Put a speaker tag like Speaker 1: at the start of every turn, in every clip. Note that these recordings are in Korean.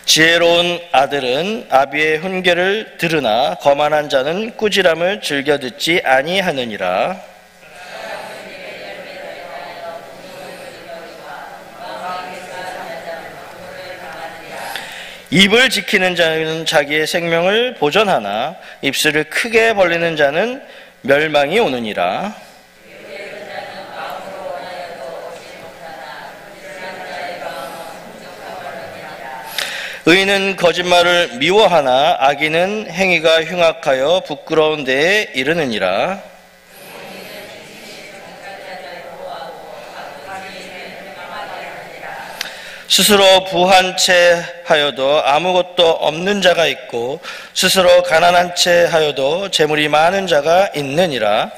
Speaker 1: 지혜로운 아들은 아비의 훈계를 들으나 거만한 자는 꾸지람을 즐겨 듣지 아니하느니라. 입을 지키는 자는 자기의 생명을 보전하나 입술을 크게 벌리는 자는 멸망이 오느니라. 의인은 거짓말을 미워하나 악인은 행위가 흉악하여 부끄러운 데에 이르느니라. 스스로 부한 채 하여도 아무것도 없는 자가 있고 스스로 가난한 채 하여도 재물이 많은 자가 있느니라.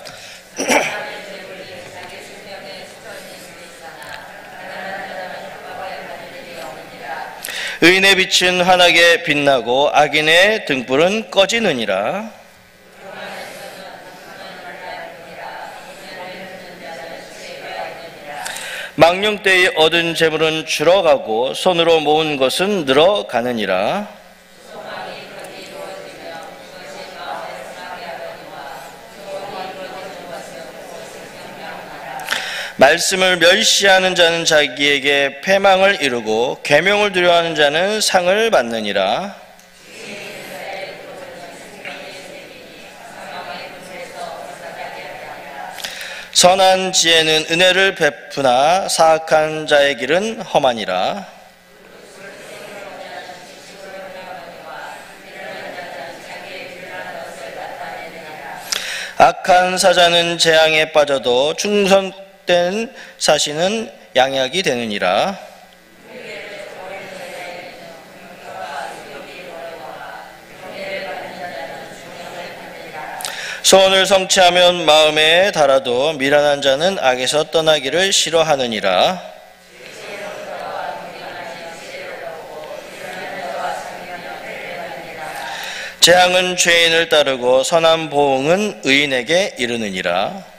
Speaker 1: 의인의 빛은 환하게 빛나고 악인의 등불은 꺼지느니라. 망령 때에 얻은 재물은 줄어가고 손으로 모은 것은 늘어가느니라. 말씀을 멸시하는 자는 자기에게 패망을 이루고 계명을 두려워하는 자는 상을 받느니라. 선한 지혜는 은혜를 베푸나 사악한 자의 길은 험하니라. 악한 사자는 재앙에 빠져도 충성된 사신은 양약이 되느니라. 소원을 성취하면 마음에 달아도 미련한 자는 악에서 떠나기를 싫어하느니라. 재앙은 죄인을 따르고 선한 보응은 의인에게 이르느니라.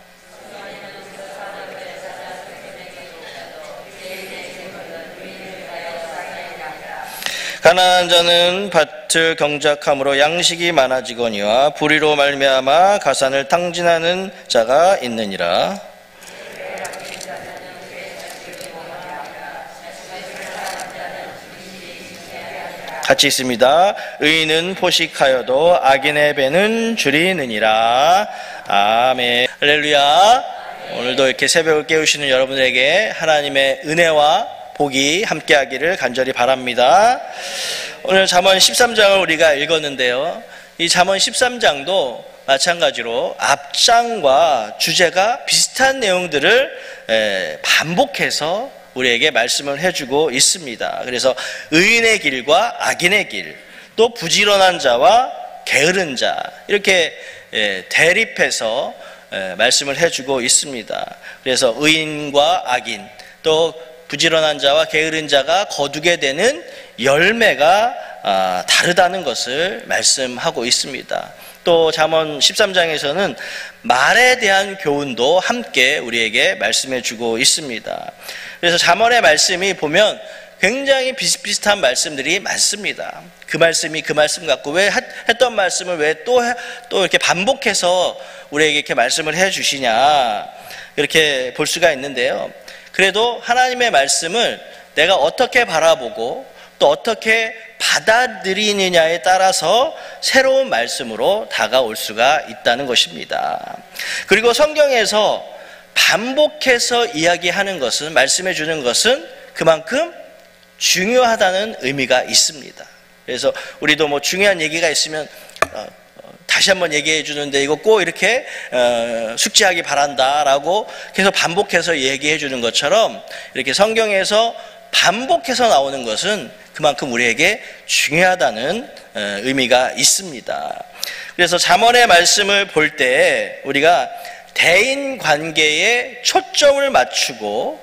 Speaker 1: 가난한 자는 밭을 경작함으로 양식이 많아지거니와 불의로 말미암아 가산을 탕진하는 자가 있느니라. 같이 있습니다. 의인은 포식하여도 악인의 배는 줄이느니라. 아멘. 할렐루야. 오늘도 이렇게 새벽을 깨우시는 여러분들에게 하나님의 은혜와 복이 함께하기를 간절히 바랍니다. 오늘 잠언 13장을 우리가 읽었는데요. 이 잠언 13장도 마찬가지로 앞장과 주제가 비슷한 내용들을 반복해서 우리에게 말씀을 해주고 있습니다. 그래서 의인의 길과 악인의 길, 또 부지런한 자와 게으른 자, 이렇게 대립해서 말씀을 해주고 있습니다. 그래서 의인과 악인, 또 부지런한 자와 게으른 자가 거두게 되는 열매가 다르다는 것을 말씀하고 있습니다. 또 잠언 13장에서는 말에 대한 교훈도 함께 우리에게 말씀해 주고 있습니다. 그래서 잠언의 말씀이 보면 굉장히 비슷비슷한 말씀들이 많습니다. 그 말씀이 그 말씀 같고 왜 했던 말씀을 왜 또 이렇게 반복해서 우리에게 이렇게 말씀을 해 주시냐, 이렇게 볼 수가 있는데요. 그래도 하나님의 말씀을 내가 어떻게 바라보고 또 어떻게 받아들이느냐에 따라서 새로운 말씀으로 다가올 수가 있다는 것입니다. 그리고 성경에서 반복해서 이야기하는 것은, 말씀해 주는 것은 그만큼 중요하다는 의미가 있습니다. 그래서 우리도 뭐 중요한 얘기가 있으면 다시 한번 얘기해 주는데 이거 꼭 이렇게 숙지하기 바란다라고 계속 반복해서 얘기해 주는 것처럼, 이렇게 성경에서 반복해서 나오는 것은 그만큼 우리에게 중요하다는 의미가 있습니다. 그래서 잠언의 말씀을 볼 때 우리가 대인 관계에 초점을 맞추고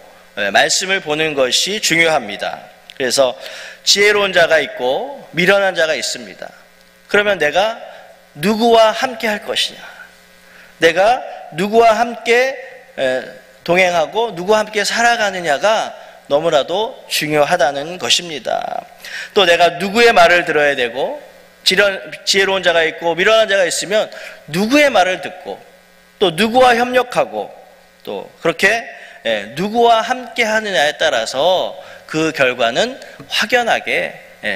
Speaker 1: 말씀을 보는 것이 중요합니다. 그래서 지혜로운 자가 있고 미련한 자가 있습니다. 그러면 내가 누구와 함께 할 것이냐, 내가 누구와 함께 동행하고 누구와 함께 살아가느냐가 너무나도 중요하다는 것입니다. 또 내가 누구의 말을 들어야 되고, 지혜로운 자가 있고 미련한 자가 있으면 누구의 말을 듣고 또 누구와 협력하고 또 그렇게 누구와 함께 하느냐에 따라서 그 결과는 확연하게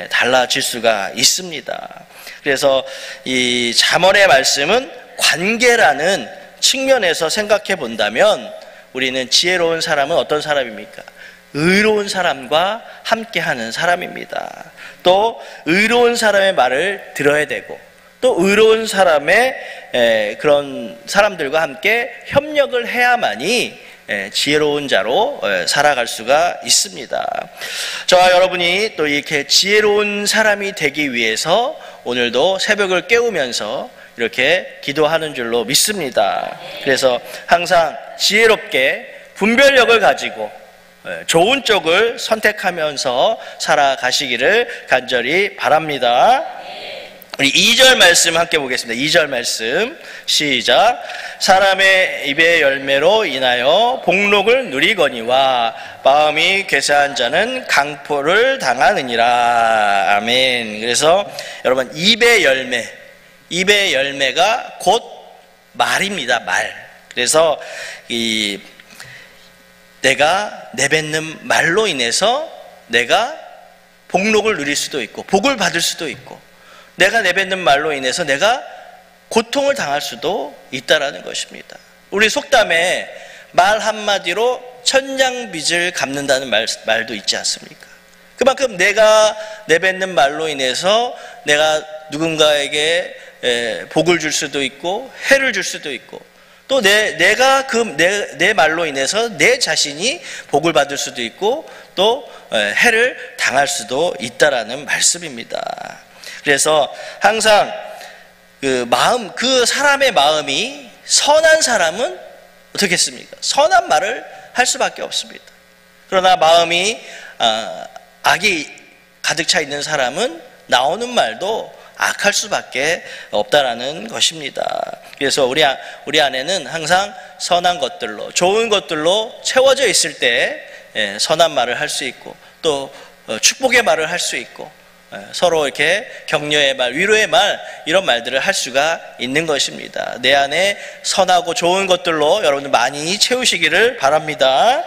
Speaker 1: 달라질 수가 있습니다. 그래서 이 잠언의 말씀은 관계라는 측면에서 생각해 본다면 우리는 지혜로운 사람은 어떤 사람입니까? 의로운 사람과 함께하는 사람입니다. 또 의로운 사람의 말을 들어야 되고 또 의로운 사람의 그런 사람들과 함께 협력을 해야만이 지혜로운 자로 살아갈 수가 있습니다. 저와 여러분이 또 이렇게 지혜로운 사람이 되기 위해서 오늘도 새벽을 깨우면서 이렇게 기도하는 줄로 믿습니다. 그래서 항상 지혜롭게 분별력을 가지고 좋은 쪽을 선택하면서 살아가시기를 간절히 바랍니다. 우리 2절 말씀 함께 보겠습니다. 2절 말씀 시작. 사람의 입의 열매로 인하여 복록을 누리거니와 마음이 괴사한 자는 강포를 당하느니라. 아멘. 그래서 여러분 입의 열매가 곧 말입니다. 말. 그래서 내가 내뱉는 말로 인해서 내가 복록을 누릴 수도 있고 복을 받을 수도 있고 내가 내뱉는 말로 인해서 내가 고통을 당할 수도 있다라는 것입니다. 우리 속담에 말 한마디로 천냥빚을 갚는다는 말도 있지 않습니까? 그만큼 내가 내뱉는 말로 인해서 내가 누군가에게 복을 줄 수도 있고 해를 줄 수도 있고 또 내가 내 말로 인해서 내 자신이 복을 받을 수도 있고 또 해를 당할 수도 있다라는 말씀입니다. 그래서 항상 그 사람의 마음이 선한 사람은 어떻게 했습니까? 선한 말을 할 수밖에 없습니다. 그러나 마음이 악이 가득 차 있는 사람은 나오는 말도 악할 수밖에 없다라는 것입니다. 그래서 우리 안에는 항상 선한 것들로 좋은 것들로 채워져 있을 때 선한 말을 할 수 있고 또 축복의 말을 할 수 있고 서로 이렇게 격려의 말, 위로의 말 이런 말들을 할 수가 있는 것입니다. 내 안에 선하고 좋은 것들로 여러분들 많이 채우시기를 바랍니다.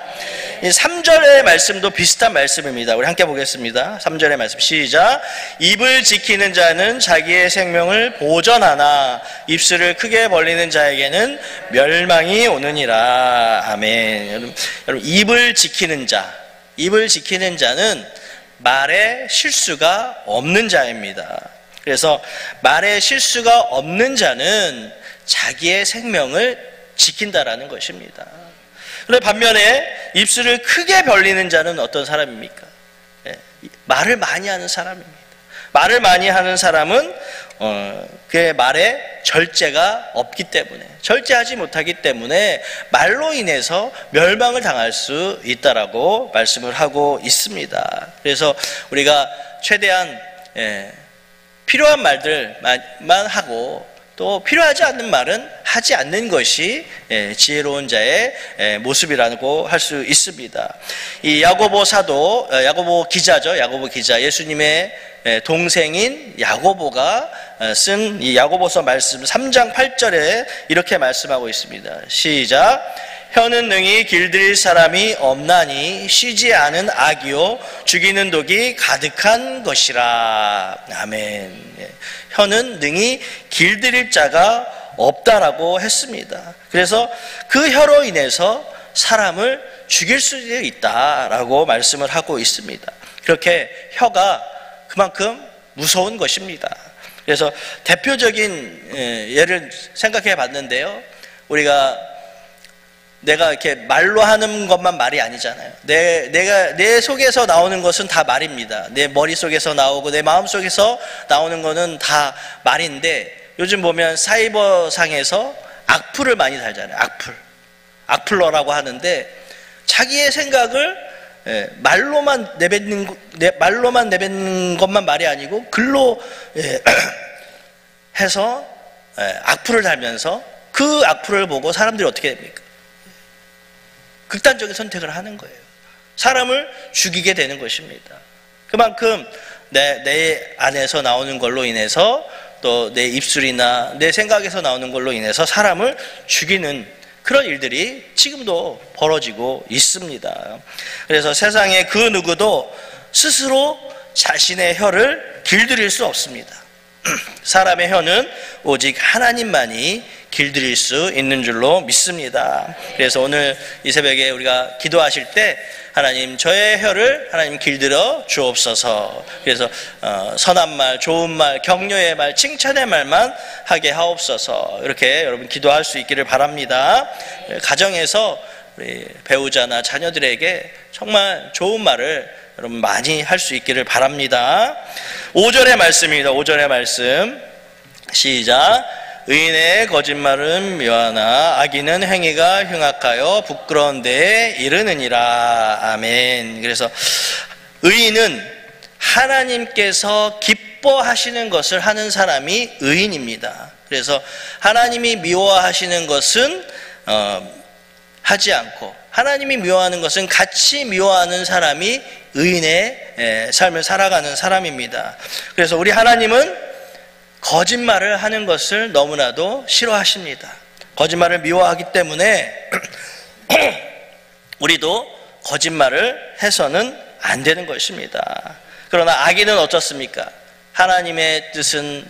Speaker 1: 3절의 말씀도 비슷한 말씀입니다. 우리 함께 보겠습니다. 3절의 말씀 시작. 입을 지키는 자는 자기의 생명을 보전하나 입술을 크게 벌리는 자에게는 멸망이 오느니라. 아멘. 여러분 입을 지키는 자는 말에 실수가 없는 자입니다. 그래서 말에 실수가 없는 자는 자기의 생명을 지킨다라는 것입니다. 그런데 반면에 입술을 크게 벌리는 자는 어떤 사람입니까? 말을 많이 하는 사람입니다. 말을 많이 하는 사람은 그의 말에 절제가 없기 때문에 절제하지 못하기 때문에 말로 인해서 멸망을 당할 수 있다라고 말씀을 하고 있습니다. 그래서 우리가 최대한 필요한 말들만 하고 또 필요하지 않는 말은 하지 않는 것이 지혜로운 자의 모습이라고 할 수 있습니다. 이 야고보 사도, 야고보 기자죠. 야고보 기자, 예수님의 동생인 야고보가 쓴 이 야고보서 말씀 3장 8절에 이렇게 말씀하고 있습니다. 시작. 혀는 능히 길들일 사람이 없나니 쉬지 않은 악이요 죽이는 독이 가득한 것이라. 아멘. 혀는 능히 길들일 자가 없다라고 했습니다. 그래서 그 혀로 인해서 사람을 죽일 수도 있다라고 말씀을 하고 있습니다. 그렇게 혀가 그만큼 무서운 것입니다. 그래서 대표적인 예를 생각해 봤는데요. 내가 이렇게 말로 하는 것만 말이 아니잖아요. 내 속에서 나오는 것은 다 말입니다. 내 머릿속에서 나오고 내 마음속에서 나오는 거는 다 말인데 요즘 보면 사이버상에서 악플을 많이 달잖아요. 악플러라고 하는데 자기의 생각을 말로만 내뱉는 것만 말이 아니고 글로 해서 악플을 달면서 그 악플을 보고 사람들이 어떻게 됩니까? 극단적인 선택을 하는 거예요. 사람을 죽이게 되는 것입니다. 그만큼 내 안에서 나오는 걸로 인해서 또 내 입술이나 내 생각에서 나오는 걸로 인해서 사람을 죽이는 그런 일들이 지금도 벌어지고 있습니다. 그래서 세상에 그 누구도 스스로 자신의 혀를 길들일 수 없습니다. 사람의 혀는 오직 하나님만이 길들일 수 있는 줄로 믿습니다. 그래서 오늘 이 새벽에 우리가 기도하실 때 하나님 저의 혀를 하나님 길들여 주옵소서. 그래서 선한 말, 좋은 말, 격려의 말, 칭찬의 말만 하게 하옵소서. 이렇게 여러분 기도할 수 있기를 바랍니다. 가정에서 우리 배우자나 자녀들에게 정말 좋은 말을 여러분 많이 할 수 있기를 바랍니다. 5절의 말씀입니다. 5절의 말씀 시작. 의인의 거짓말은 묘하나 악인은 행위가 흉악하여 부끄러운 데에 이르느니라. 아멘. 그래서 의인은 하나님께서 기뻐하시는 것을 하는 사람이 의인입니다. 그래서 하나님이 미워하시는 것은 하지 않고 하나님이 미워하는 것은 같이 미워하는 사람이 의인의 삶을 살아가는 사람입니다. 그래서 우리 하나님은 거짓말을 하는 것을 너무나도 싫어하십니다. 거짓말을 미워하기 때문에 우리도 거짓말을 해서는 안 되는 것입니다. 그러나 악인은 어떻습니까? 하나님의 뜻은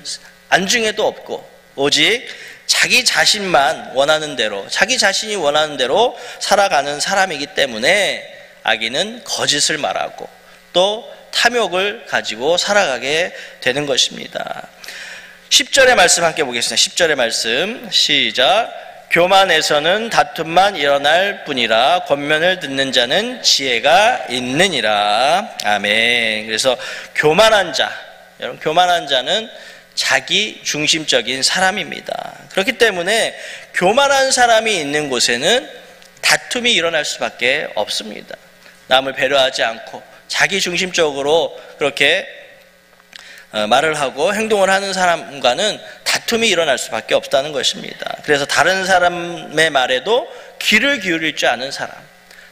Speaker 1: 안중에도 없고 오직 자기 자신만 원하는 대로, 자기 자신이 원하는 대로 살아가는 사람이기 때문에 악인은 거짓을 말하고 또 탐욕을 가지고 살아가게 되는 것입니다. 10절의 말씀 함께 보겠습니다. 10절의 말씀 시작. 교만에서는 다툼만 일어날 뿐이라 권면을 듣는 자는 지혜가 있느니라. 아멘. 그래서 교만한 자, 여러분 교만한 자는 자기 중심적인 사람입니다. 그렇기 때문에 교만한 사람이 있는 곳에는 다툼이 일어날 수밖에 없습니다. 남을 배려하지 않고 자기 중심적으로 그렇게 말을 하고 행동을 하는 사람과는 다툼이 일어날 수밖에 없다는 것입니다. 그래서 다른 사람의 말에도 귀를 기울일 줄 아는 사람,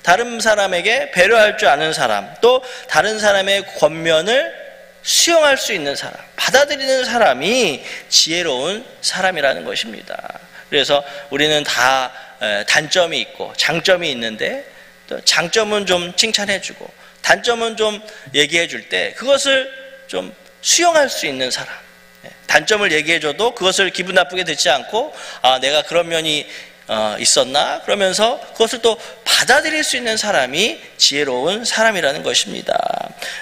Speaker 1: 다른 사람에게 배려할 줄 아는 사람, 또 다른 사람의 권면을 수용할 수 있는 사람, 받아들이는 사람이 지혜로운 사람이라는 것입니다. 그래서 우리는 다 단점이 있고 장점이 있는데 또 장점은 좀 칭찬해주고 단점은 좀 얘기해줄 때 그것을 좀 수용할 수 있는 사람, 단점을 얘기해줘도 그것을 기분 나쁘게 듣지 않고 아 내가 그런 면이 있었나? 그러면서 그것을 또 받아들일 수 있는 사람이 지혜로운 사람이라는 것입니다.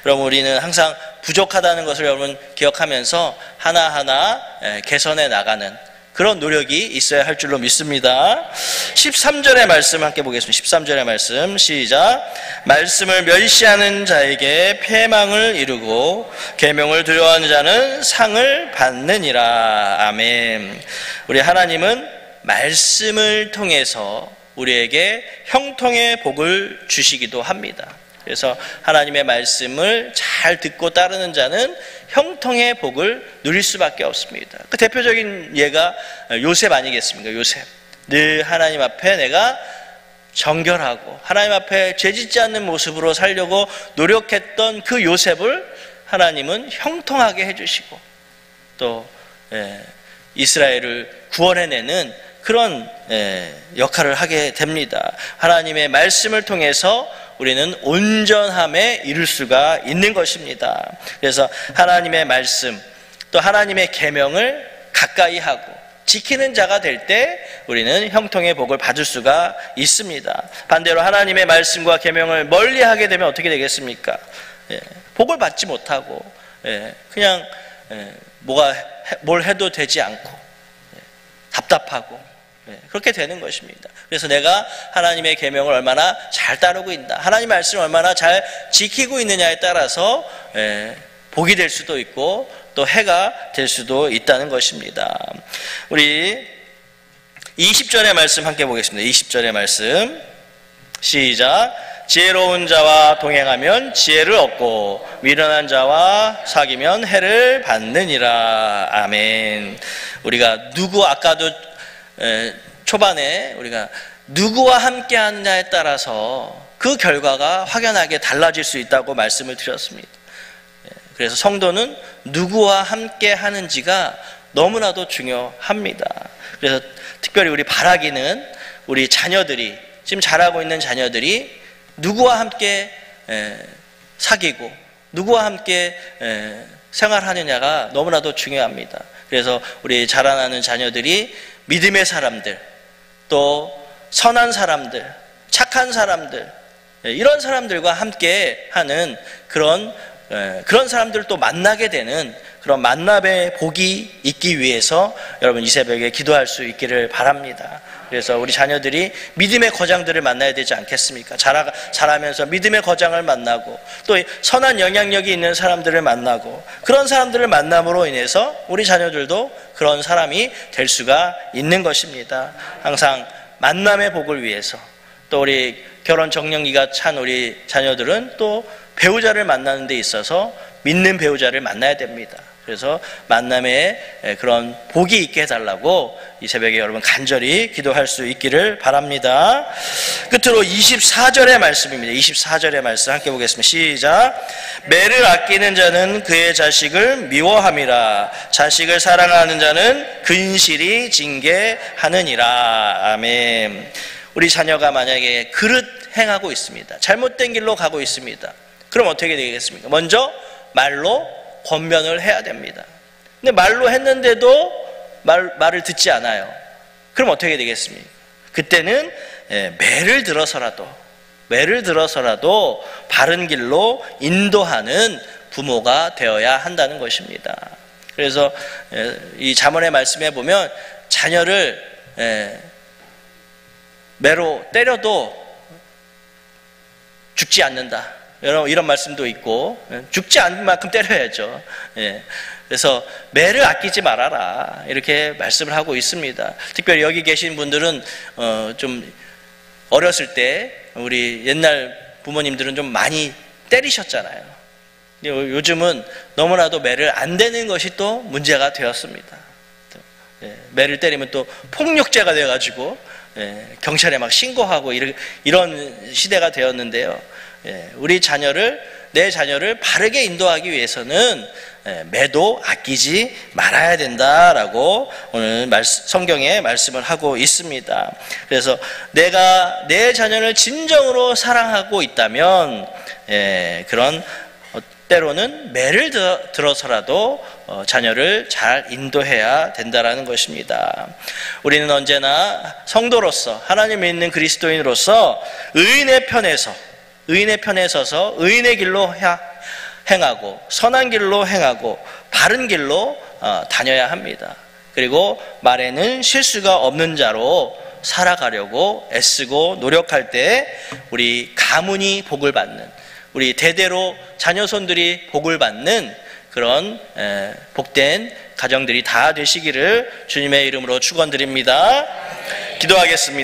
Speaker 1: 여러분 우리는 항상 부족하다는 것을 여러분 기억하면서 하나하나 개선해 나가는 그런 노력이 있어야 할 줄로 믿습니다. 13절의 말씀 함께 보겠습니다. 13절의 말씀 시작. 말씀을 멸시하는 자에게 패망을 이루고 계명을 두려워하는 자는 상을 받느니라. 아멘. 우리 하나님은 말씀을 통해서 우리에게 형통의 복을 주시기도 합니다. 그래서 하나님의 말씀을 잘 듣고 따르는 자는 형통의 복을 누릴 수밖에 없습니다. 그 대표적인 예가 요셉 아니겠습니까? 요셉. 늘 하나님 앞에 내가 정결하고 하나님 앞에 죄짓지 않는 모습으로 살려고 노력했던 그 요셉을 하나님은 형통하게 해주시고 또 이스라엘을 구원해내는 그런 역할을 하게 됩니다. 하나님의 말씀을 통해서 우리는 온전함에 이룰 수가 있는 것입니다. 그래서 하나님의 말씀 또 하나님의 계명을 가까이 하고 지키는 자가 될 때 우리는 형통의 복을 받을 수가 있습니다. 반대로 하나님의 말씀과 계명을 멀리하게 되면 어떻게 되겠습니까? 복을 받지 못하고 그냥 뭘 해도 되지 않고 답답하고 그렇게 되는 것입니다. 그래서 내가 하나님의 계명을 얼마나 잘 따르고 있나, 하나님 말씀을 얼마나 잘 지키고 있느냐에 따라서 복이 될 수도 있고 또 해가 될 수도 있다는 것입니다. 우리 20절의 말씀 함께 보겠습니다. 20절의 말씀 시작. 지혜로운 자와 동행하면 지혜를 얻고 미련한 자와 사귀면 해를 받느니라. 아멘. 우리가 초반에 우리가 누구와 함께 하느냐에 따라서 그 결과가 확연하게 달라질 수 있다고 말씀을 드렸습니다. 그래서 성도는 누구와 함께 하는지가 너무나도 중요합니다. 그래서 특별히 우리 바라기는 우리 자녀들이, 지금 자라고 있는 자녀들이 누구와 함께 사귀고 누구와 함께 생활하느냐가 너무나도 중요합니다. 그래서 우리 자라나는 자녀들이 믿음의 사람들, 또 선한 사람들, 착한 사람들, 이런 사람들과 함께 하는 그런 사람들을 또 만나게 되는 그런 만남의 복이 있기 위해서 여러분 이 새벽에 기도할 수 있기를 바랍니다. 그래서 우리 자녀들이 믿음의 거장들을 만나야 되지 않겠습니까? 자라면서 믿음의 거장을 만나고 또 선한 영향력이 있는 사람들을 만나고 그런 사람들을 만남으로 인해서 우리 자녀들도 그런 사람이 될 수가 있는 것입니다. 항상 만남의 복을 위해서, 또 우리 결혼 정년기가 찬 우리 자녀들은 또 배우자를 만나는 데 있어서 믿는 배우자를 만나야 됩니다. 그래서 만남에 그런 복이 있게 해달라고 이 새벽에 여러분 간절히 기도할 수 있기를 바랍니다. 끝으로 24절의 말씀입니다. 24절의 말씀 함께 보겠습니다. 시작. 매를 아끼는 자는 그의 자식을 미워함이라. 자식을 사랑하는 자는 근실이 징계하느니라. 아멘. 우리 자녀가 만약에 그릇 행하고 있습니다. 잘못된 길로 가고 있습니다. 그럼 어떻게 되겠습니까? 먼저 말로 권면을 해야 됩니다. 근데 말로 했는데도 말을 듣지 않아요. 그럼 어떻게 되겠습니까? 그때는 매를 들어서라도 바른 길로 인도하는 부모가 되어야 한다는 것입니다. 그래서 이 잠언의 말씀에 보면 자녀를 매로 때려도 죽지 않는다, 이런 말씀도 있고, 죽지 않는 만큼 때려야죠. 그래서 매를 아끼지 말아라, 이렇게 말씀을 하고 있습니다. 특별히 여기 계신 분들은 좀 어렸을 때 우리 옛날 부모님들은 좀 많이 때리셨잖아요. 요즘은 너무나도 매를 안 대는 것이 또 문제가 되었습니다. 매를 때리면 또 폭력죄가 돼가지고 경찰에 막 신고하고 이런 시대가 되었는데요. 우리 내 자녀를 바르게 인도하기 위해서는 매도 아끼지 말아야 된다라고 오늘 성경에 말씀을 하고 있습니다. 그래서 내가 내 자녀를 진정으로 사랑하고 있다면 그런 때로는 매를 들어서라도 자녀를 잘 인도해야 된다라는 것입니다. 우리는 언제나 성도로서, 하나님 믿는 그리스도인으로서 의인의 편에 서서 의인의 길로 행하고 선한 길로 행하고 바른 길로 다녀야 합니다. 그리고 말에는 실수가 없는 자로 살아가려고 애쓰고 노력할 때 우리 가문이 복을 받는, 우리 대대로 자녀손들이 복을 받는 그런 복된 가정들이 다 되시기를 주님의 이름으로 축원드립니다. 기도하겠습니다.